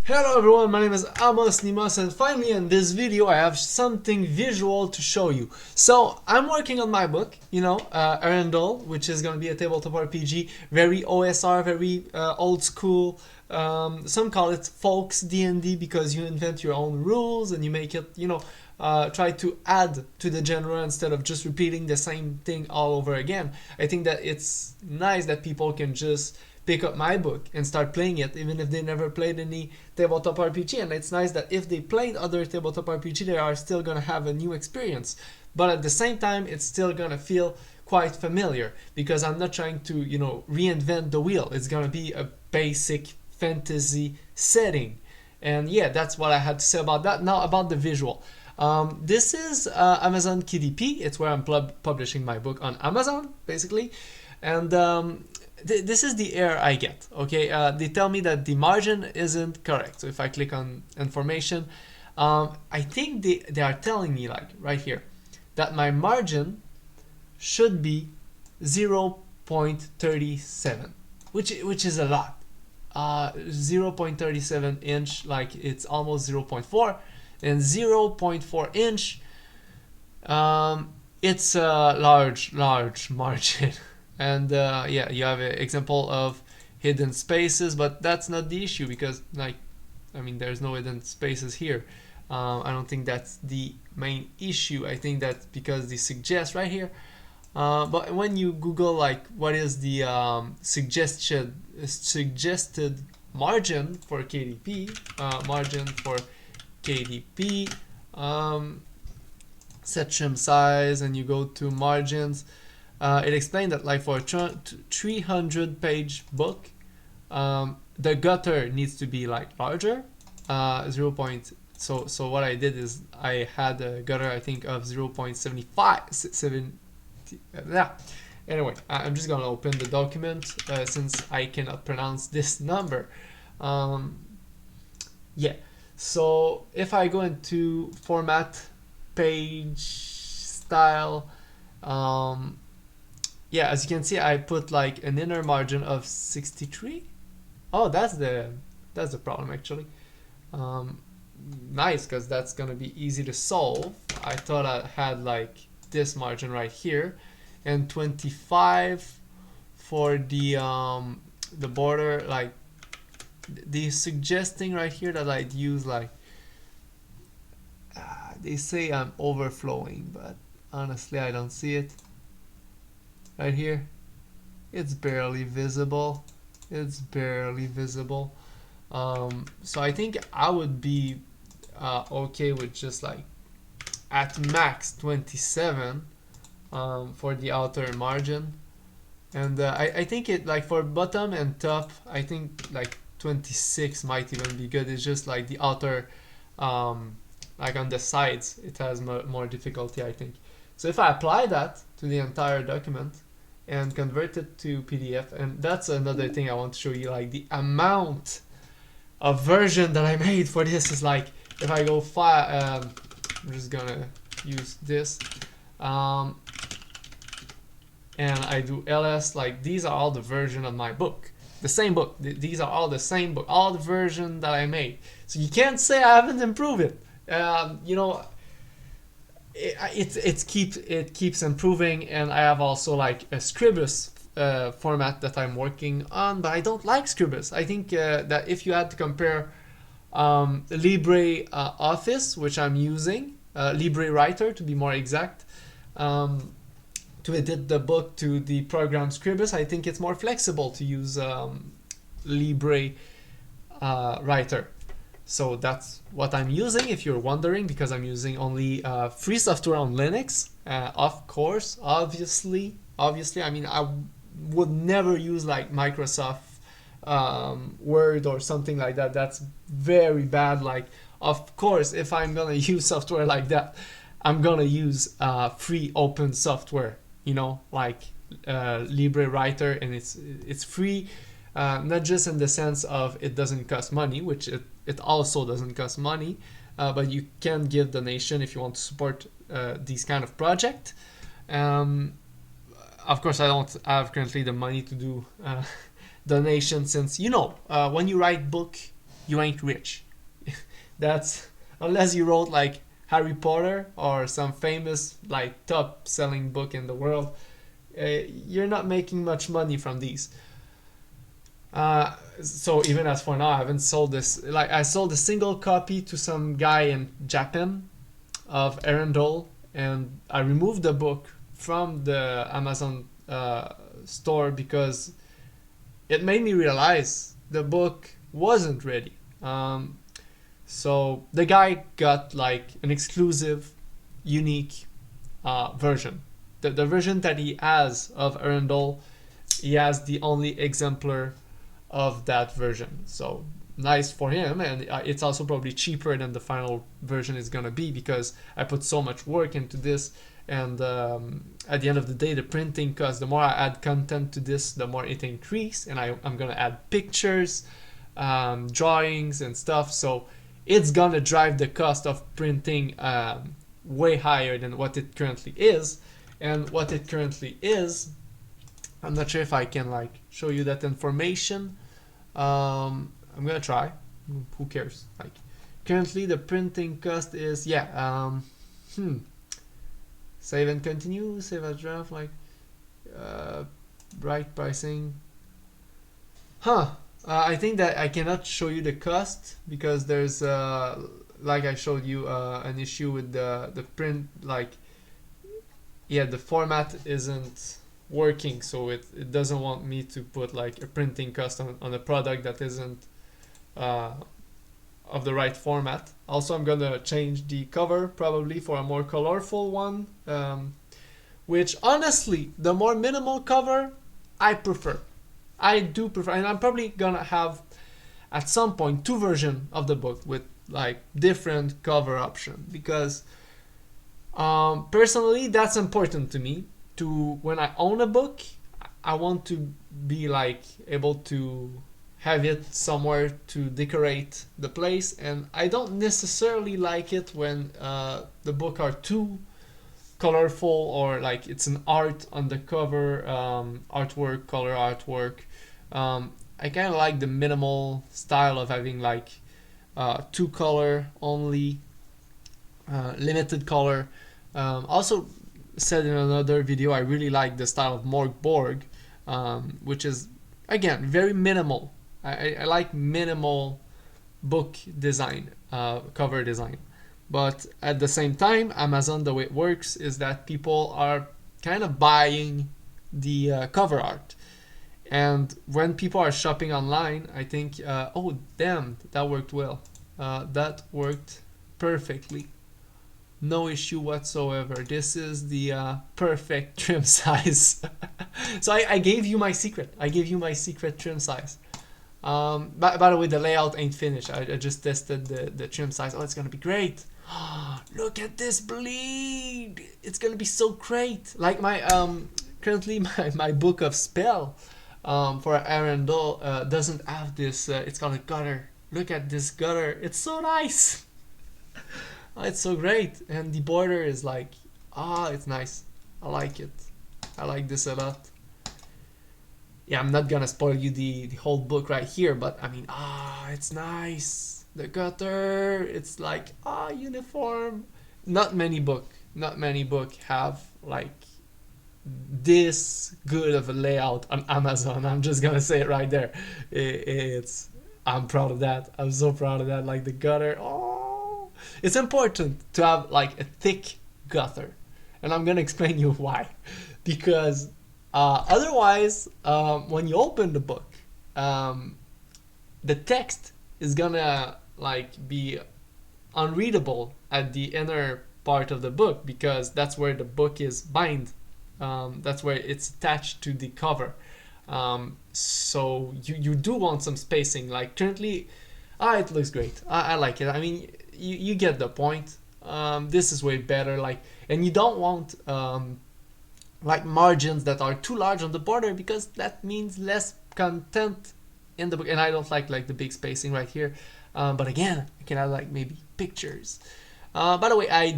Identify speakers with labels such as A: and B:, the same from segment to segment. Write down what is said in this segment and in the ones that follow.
A: Hello everyone, my name is Amos Nimas, and finally in this video I have something visual to show you. So I'm working on my book, Arendelle, which is going to be a tabletop RPG, very OSR, very old school. Some call it folks D&D because you invent your own rules and you make it, try to add to the genre instead of just repeating the same thing all over again. I think that it's nice that people can just pick up my book and start playing it even if they never played any tabletop RPG, and it's nice that if they played other tabletop RPG they are still gonna have a new experience, but at the same time it's still gonna feel quite familiar because I'm not trying to reinvent the wheel. It's gonna be a basic fantasy setting, and yeah, that's what I had to say about that. Now about the visual. This is Amazon KDP. It's where I'm publishing my book on Amazon basically, and this is the error I get. Okay, they tell me that the margin isn't correct. So if I click on information, I think they are telling me, like right here, that my margin should be 0.37, which is a lot. 0.37 inch, like it's almost 0.4, and 0.4 inch. It's a large margin. And yeah, you have an example of hidden spaces, but that's not the issue because, there's no hidden spaces here. I don't think that's the main issue. I think that's because they suggest right here. But when you Google what is the suggested margin for KDP, set trim size, and you go to margins. It explained that for a 300 page book, the gutter needs to be larger, 0. So what I did is I had a gutter, I think, of 0.75. Yeah. Anyway, I'm just gonna open the document since I cannot pronounce this number. Yeah. So if I go into format, page style, yeah, as you can see, I put an inner margin of 63. Oh, that's the problem actually. Nice, because that's gonna be easy to solve. I thought I had this margin right here, and 25 for the border. They suggesting right here that I'd use they say I'm overflowing, but honestly I don't see it. Right here, it's barely visible. So I think I would be okay with just at max 27 for the outer margin, and I think it for bottom and top, I think 26 might even be good. It's just the outer on the sides it has more difficulty, I think. So if I apply that to the entire document and convert it to PDF, and that's another thing I want to show you, the amount of version that I made for this is if I go file, I'm just gonna use this, and I do ls, these are all the version of my book, the same book. These are all the same book, all the version that I made. So you can't say I haven't improved it. It keeps improving, and I have also a Scribus format that I'm working on, but I don't like Scribus. I think that if you had to compare LibreOffice, which I'm using, LibreWriter to be more exact, to edit the book, to the program Scribus, I think it's more flexible to use LibreWriter. So that's what I'm using, if you're wondering, because I'm using only free software on Linux. Of course, obviously, I mean, I would never use Microsoft Word or something like that. That's very bad. Of course, if I'm gonna use software like that, I'm gonna use free open software, LibreWriter, and it's free. Not just in the sense of it doesn't cost money, which it also doesn't cost money, but you can give donation if you want to support these kind of project. Of course, I don't have currently the money to do donation, since when you write book, you ain't rich. That's unless you wrote like Harry Potter or some famous like top selling book in the world. You're not making much money from these. So even as for now, I haven't sold this. Like I sold a single copy to some guy in Japan of Arundel, and I removed the book from the Amazon store because it made me realize the book wasn't ready. So the guy got like an exclusive, unique version. The version that he has of Arundel, he has the only exemplar of that version. So nice for him, and it's also probably cheaper than the final version is gonna be because I put so much work into this. And at the end of the day, the printing cost, the more I add content to this, the more it increase, and I'm gonna add pictures, drawings and stuff, so it's gonna drive the cost of printing way higher than what it currently is. And what it currently is, I'm not sure if I can like show you that information. I'm gonna try. Who cares? Like currently the printing cost is save and continue, save as draft, like bright pricing. I think that I cannot show you the cost because there's like I showed you an issue with the print, like the format isn't working, so it doesn't want me to put like a printing cost on a product that isn't of the right format. Also, I'm gonna change the cover probably for a more colorful one, which honestly, the more minimal cover I prefer. I do prefer, and I'm probably gonna have at some point two versions of the book with like different cover option because personally that's important to me. To when I own a book, I want to be like able to have it somewhere to decorate the place, and I don't necessarily like it when the book are too colorful or like it's an art on the cover, artwork, color artwork. I kind of like the minimal style of having like two color only, limited color. Also said in another video, I really like the style of Morg Borg, which is again very minimal. I like minimal book design, cover design. But at the same time, Amazon, the way it works is that people are kind of buying the cover art. And when people are shopping online, I think, oh, damn, that worked well. That worked perfectly. No issue whatsoever. This is the perfect trim size. So I gave you my secret. I gave you my secret trim size. By the way, the layout ain't finished. I just tested the trim size. Oh, it's gonna be great. Look at this bleed. It's gonna be so great. Like my currently my book of spell for Arundel doesn't have this. It's called a gutter. Look at this gutter. It's so nice. Oh, it's so great, and the border is like, it's nice. I like it. I like this a lot. Yeah, I'm not gonna spoil you the whole book right here, but I mean, it's nice. The gutter, it's like, uniform. Not many book have like this good of a layout on Amazon. I'm just gonna say it right there. I'm proud of that. I'm so proud of that. Like the gutter, it's important to have like a thick gutter, and I'm gonna explain you why. Because otherwise, when you open the book, the text is gonna like be unreadable at the inner part of the book because that's where the book is bind. That's where it's attached to the cover. So you do want some spacing. Like currently, it looks great. I like it. I mean, you get the point. This is way better. Like, and you don't want like margins that are too large on the border because that means less content in the book. And I don't like the big spacing right here. But again, I can add like maybe pictures. By the way, I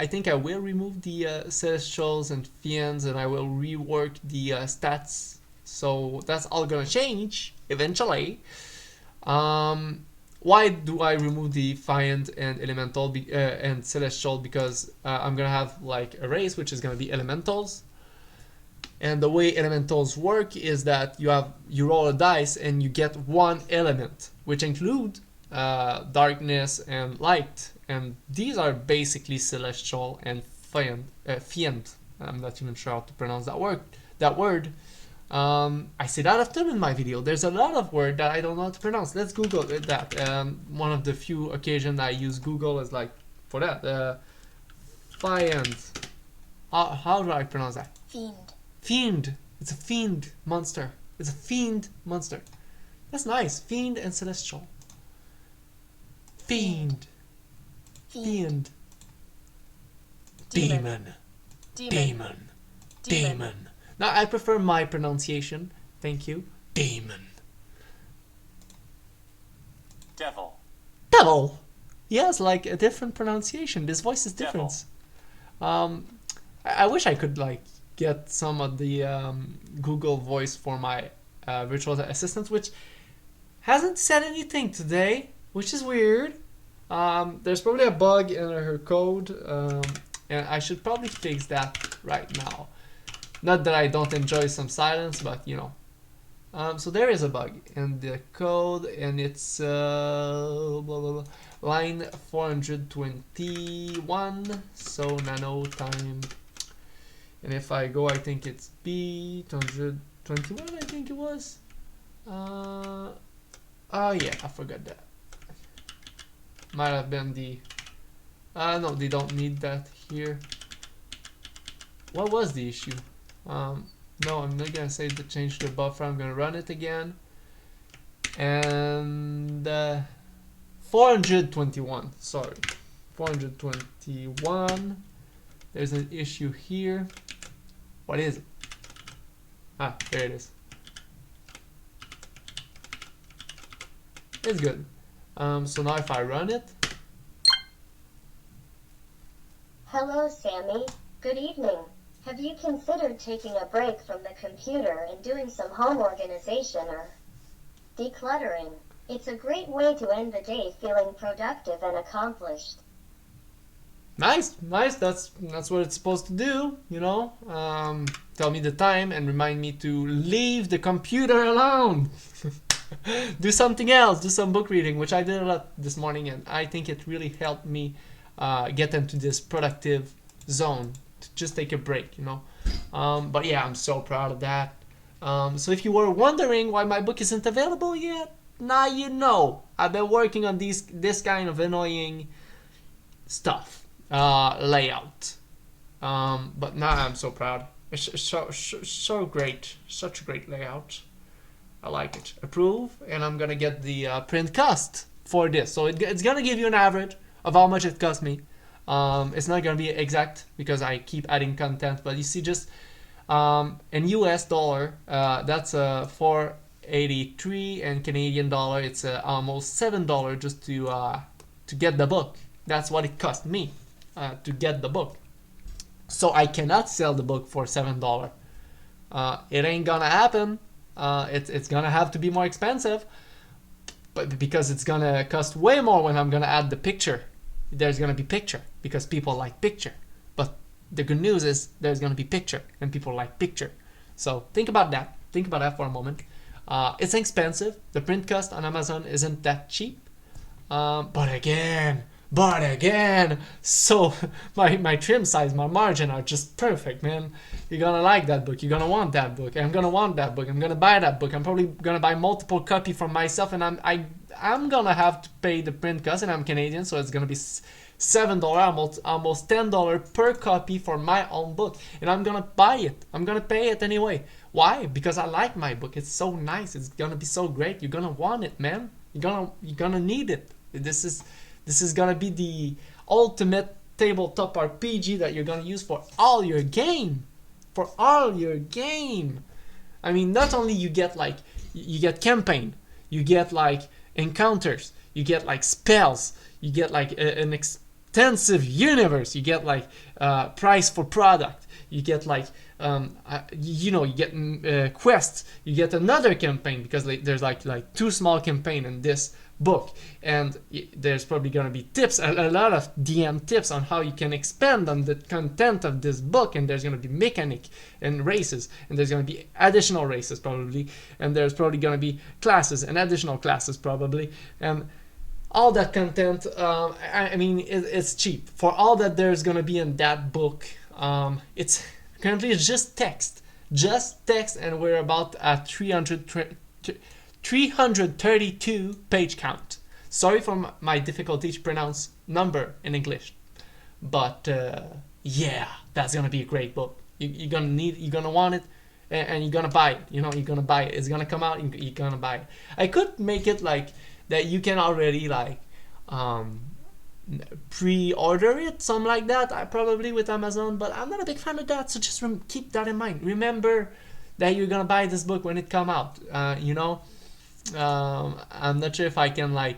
A: think I will remove the Celestials and Fiends, and I will rework the stats. So that's all gonna change eventually. why do I remove the Fiend and Elemental and Celestial? Because I'm gonna have like a race which is gonna be Elementals, and the way Elementals work is that you roll a dice and you get one element, which include darkness and light, and these are basically Celestial and Fiend. I'm not even sure how to pronounce that word. I say that often in my video. There's a lot of words that I don't know how to pronounce. Let's Google that. One of the few occasions I use Google is like for that. Fiend. How do I pronounce that?
B: Fiend.
A: Fiend. It's a fiend monster. It's a fiend monster. That's nice. Fiend and Celestial. Fiend. Fiend. Demon. Demon. Now I prefer my pronunciation. Thank you. Demon.
C: Devil.
A: Devil. Yes, like a different pronunciation. This voice is different. I wish I could like get some of the Google voice for my virtual assistant, which hasn't said anything today, which is weird. There's probably a bug in her code, and I should probably fix that right now. Not that I don't enjoy some silence, but you know. So there is a bug in the code, and it's blah, blah, blah, line 421. So nano time, and if I go, I think it's B 221. I think it was. Oh yeah, I forgot that. Might have been the. No, they don't need that here. What was the issue? No, I'm not gonna say to change the buffer. I'm gonna run it again. And 421. Sorry, 421. There's an issue here. What is it? Ah, there it is. It's good. So now if I run it.
B: Hello, Sammy. Good evening. Have you considered taking a break from the computer and doing some home organization or decluttering? It's a great way to end the day feeling productive and accomplished.
A: Nice. That's what it's supposed to do, you know. Tell me the time and remind me to leave the computer alone. Do something else. Do some book reading, which I did a lot this morning, and I think it really helped me get into this productive zone. To just take a break, you know. But yeah, I'm so proud of that. So if you were wondering why my book isn't available yet, now you know. I've been working on this kind of annoying stuff, layout. But now I'm so proud. It's so great, such a great layout. I like it. Approve, and I'm gonna get the print cost for this. So it's gonna give you an average of how much it cost me. It's not gonna be exact because I keep adding content, but you see, just in US dollar, that's $4.83, and Canadian dollar, it's almost $7 just to get the book. That's what it cost me to get the book. So I cannot sell the book for $7. It ain't gonna happen. It's gonna have to be more expensive, but because it's gonna cost way more when I'm gonna add the picture. There's gonna be picture because people like picture. But the good news is there's gonna be picture and people like picture. So think about that. Think about that for a moment. It's expensive. The print cost on Amazon isn't that cheap. But again, so my trim size, my margin are just perfect, man. You're gonna like that book. You're gonna want that book. I'm gonna want that book. I'm gonna buy that book. I'm probably gonna buy multiple copy for myself, and I'm gonna have to pay the print cost, and I'm Canadian, so it's gonna be $7, almost $10 per copy for my own book, and I'm gonna buy it. I'm gonna pay it anyway. Why? Because I like my book. It's so nice. It's gonna be so great. You're gonna want it, man. You're gonna need it. This is gonna be the ultimate tabletop RPG that you're gonna use for all your game. For all your game. I mean, not only you get campaign, you get like encounters, you get like spells, you get like an extensive universe, you get like price for product, you get like you get quests, you get another campaign because there's like two small campaign in this book, and there's probably going to be tips, a lot of DM tips on how you can expand on the content of this book, and there's going to be mechanic and races, and there's going to be additional races probably, and there's probably going to be classes and additional classes probably, and all that content. I mean, it's cheap for all that there's going to be in that book. It's currently just text, and we're about at 332 page count. Sorry for my difficulty to pronounce number in English, but yeah, that's gonna be a great book. You're gonna want it, and you're gonna buy it. You're gonna buy it. It's gonna come out, and you're gonna buy it. I could make it like that. You can already like pre-order it, something like that. I probably with Amazon, but I'm not a big fan of that. So just keep that in mind. Remember that you're gonna buy this book when it come out. I'm not sure if I can like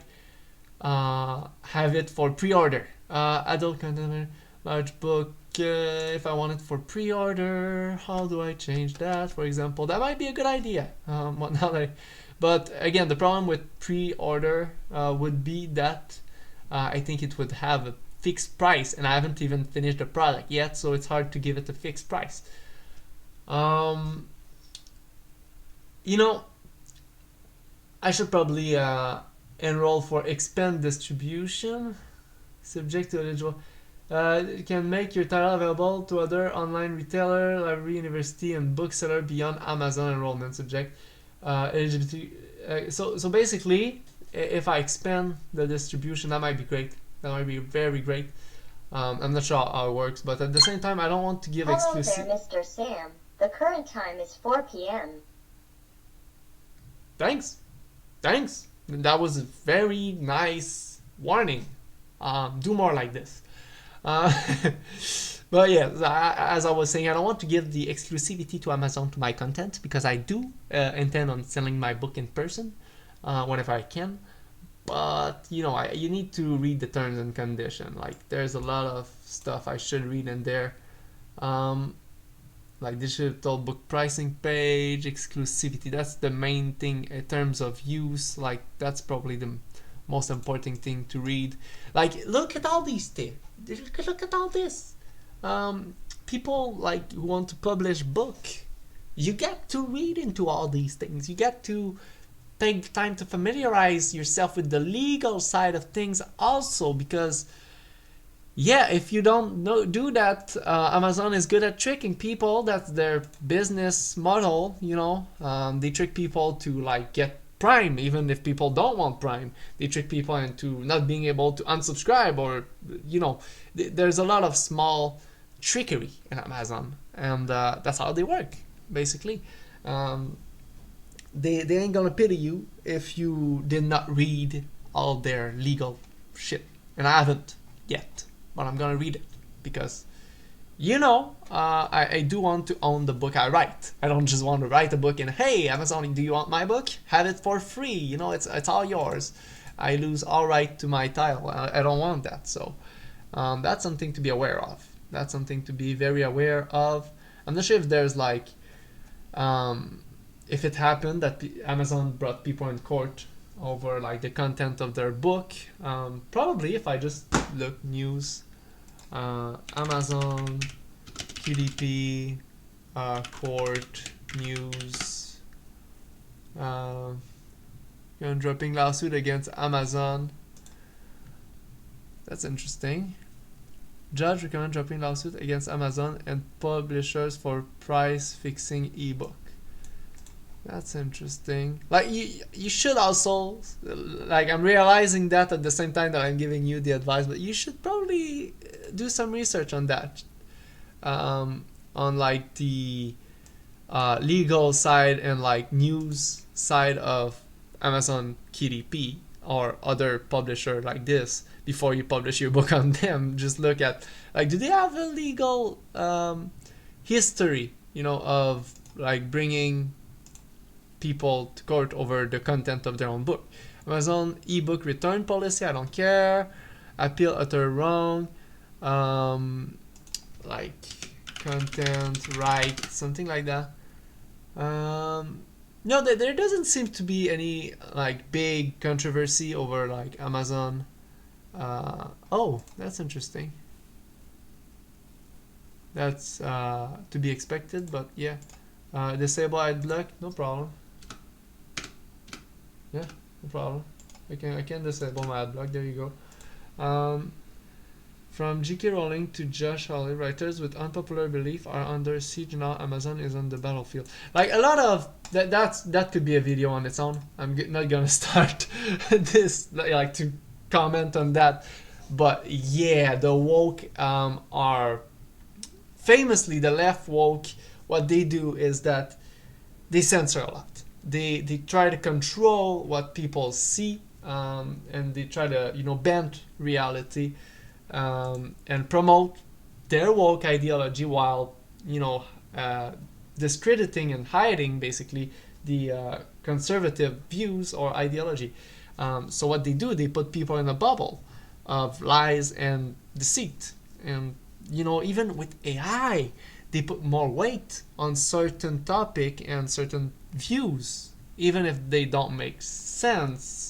A: have it for pre-order. Adult content, large book. If I want it for pre-order, how do I change that? For example, that might be a good idea. But again, the problem with pre-order would be that I think it would have a fixed price, and I haven't even finished the product yet, so it's hard to give it a fixed price. I should probably enroll for expand distribution. Subject to eligible. You can make your title available to other online retailer, library, university, and bookseller beyond Amazon enrollment. Subject eligibility. So basically, if I expand the distribution, that might be great. That might be very great. I'm not sure how it works, but at the same time, I don't want to give exclusive.
B: Hello there, Mr. Sam. The current time is 4 p.m.
A: Thanks. That was a very nice warning. Do more like this. But yeah, as I was saying, I don't want to give the exclusivity to Amazon to my content, because I do intend on selling my book in person whenever I can. But you need to read the terms and conditions. Like, there's a lot of stuff I should read in there. Like digital book pricing page, exclusivity. That's the main thing in terms of use. Like, that's probably the most important thing to read. Like, look at all these things. Look at all this. People like who want to publish book. You get to read into all these things. You get to take time to familiarize yourself with the legal side of things also, because yeah, if you don't do that, Amazon is good at tricking people. That's their business model. They trick people to like get Prime, even if people don't want Prime. They trick people into not being able to unsubscribe, or there's a lot of small trickery in Amazon, and that's how they work basically. They ain't gonna pity you if you did not read all their legal shit, and I haven't yet, but I'm gonna read it, because I do want to own the book I write. I don't just want to write a book and, hey, Amazon, do you want my book? Have it for free. It's all yours. I lose all right to my title. I don't want that. So that's something to be aware of. That's something to be very aware of. I'm not sure if there's like, if it happened that Amazon brought people in court over like the content of their book. Probably if I just look news. Amazon QDP court news, dropping lawsuit against Amazon. That's interesting. Judge recommend dropping lawsuit against Amazon and publishers for price fixing ebook. That's interesting. Like, you should also, like, I'm realizing that at the same time that I'm giving you the advice, but you should probably do some research on that, on like the legal side and like news side of Amazon KDP or other publisher like this before you publish your book on them. Just look at, like, do they have a legal history, of like bringing people to court over the content of their own book. Amazon ebook return policy, I don't care. Appeal utter wrong. Like content right, something like that. No, there doesn't seem to be any like big controversy over like Amazon. Oh, that's interesting. That's to be expected, but yeah. Disable ad block, no problem. Yeah, no problem. I can disable my ad block. There you go. From J.K. Rowling to Josh Hawley, writers with unpopular belief are under siege now. Amazon is on the battlefield. Like a lot of that could be a video on its own. I'm not gonna start this like to comment on that, but yeah, the woke are famously the left woke. What they do is that they censor a lot. They try to control what people see, and they try to bend reality, and promote their woke ideology while discrediting and hiding basically the conservative views or ideology. So what they do, they put people in a bubble of lies and deceit. And even with AI, they put more weight on certain topic and certain views, even if they don't make sense.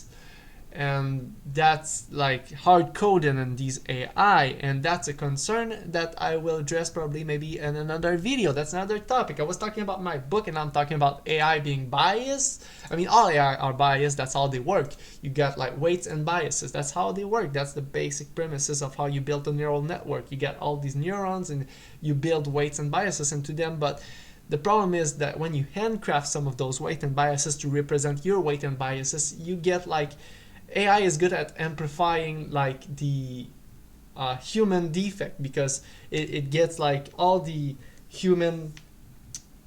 A: And that's like hard coding in these AI, and that's a concern that I will address probably maybe in another video. That's another topic. I was talking about my book, and I'm talking about AI being biased. I mean, all AI are biased. That's how they work. You get like weights and biases. That's how they work. That's the basic premises of how you build a neural network. You get all these neurons and you build weights and biases into them. But the problem is that when you handcraft some of those weight and biases to represent your weight and biases, you get like AI is good at amplifying like the human defect, because it gets like all the human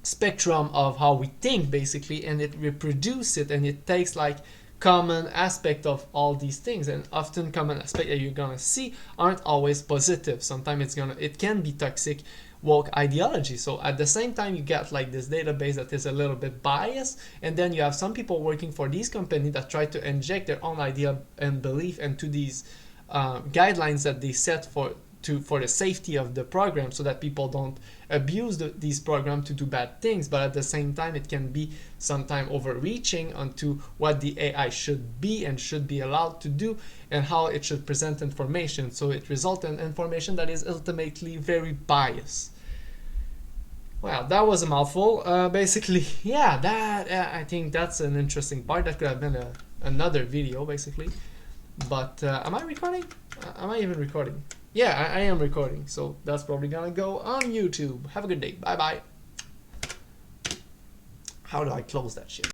A: spectrum of how we think basically, and it reproduces it, and it takes like common aspect of all these things, and often common aspect that you're gonna see aren't always positive. Sometimes it can be toxic woke ideology. So at the same time, you get like this database that is a little bit biased, and then you have some people working for these companies that try to inject their own idea and belief into these guidelines that they set for the safety of the program, so that people don't abuse these programs to do bad things. But at the same time, it can be sometimes overreaching onto what the AI should be and should be allowed to do, and how it should present information. So it results in information that is ultimately very biased. Well, that was a mouthful. Basically, yeah, that I think that's an interesting part. That could have been another video, basically. But am I recording? Am I even recording? Yeah, I am recording. So that's probably gonna go on YouTube. Have a good day. Bye bye. How do I close that shit?